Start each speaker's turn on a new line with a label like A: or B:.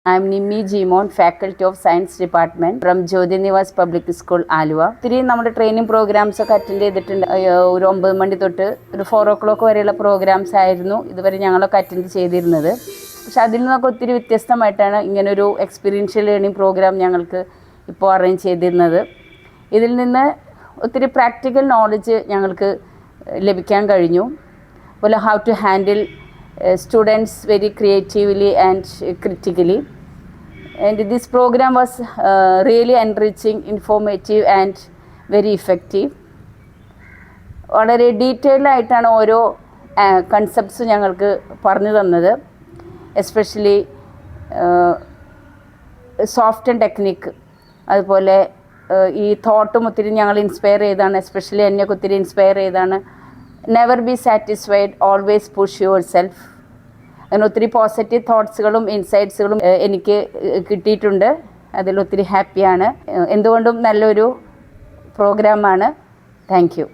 A: I am Nimmi Jimon, Faculty of Science Department from Jyoti Nivas Public School, Aluva. ഒത്തിരി നമ്മുടെ training programmes ഒക്കെ attend ചെയ്തിട്ടുണ്ട്. ഒരു 9 മണി തൊട്ട് ഒരു 4 o'clock വരെയുള്ള പ്രോഗ്രാംസ് ആയിരുന്നു ഇതുവരെ ഞങ്ങളൊക്കെ അറ്റൻഡ് ചെയ്തിരുന്നത്. പക്ഷെ അതിൽ നിന്നൊക്കെ ഒത്തിരി വ്യത്യസ്തമായിട്ടാണ് ഇങ്ങനൊരു എക്സ്പീരിയൻഷ്യൽ ലേണിംഗ് പ്രോഗ്രാം ഞങ്ങൾക്ക് ഇപ്പോൾ അറേഞ്ച് ചെയ്തിരുന്നത്. ഇതിൽ നിന്ന് ഒത്തിരി പ്രാക്ടിക്കൽ നോളജ് ഞങ്ങൾക്ക് ലഭിക്കാൻ കഴിഞ്ഞു. അതുപോലെ how to handle students very creatively and critically, and this program was really enriching, informative and very effective. വളരെ ഡീറ്റെയിൽഡ് ആയിട്ടാണ് ഓരോ കൺസെപ്റ്റ്സ് ഞങ്ങൾക്ക് പറഞ്ഞു തന്നത്. എസ്പെഷ്യലി സോഫ്റ്റ് ആൻഡ് ടെക്നിക്ക്, അതുപോലെ ഈ തോട്ടും ഒത്തിരി ഞങ്ങൾ ഇൻസ്പയർ ചെയ്താണ്. എസ്പെഷ്യലി എന്നെയൊക്കെ ഒത്തിരി ഇൻസ്പയർ ചെയ്താണ്. Never be satisfied, always push your self. അങ്ങനെ ഒത്തിരി പോസിറ്റീവ് തോട്ട്സുകളും ഇൻസൈറ്റ്സുകളും എനിക്ക് കിട്ടിയിട്ടുണ്ട്. അതിലൊത്തിരി ഹാപ്പിയാണ്. എന്തുകൊണ്ടും നല്ലൊരു പ്രോഗ്രാമാണ്. Thank you.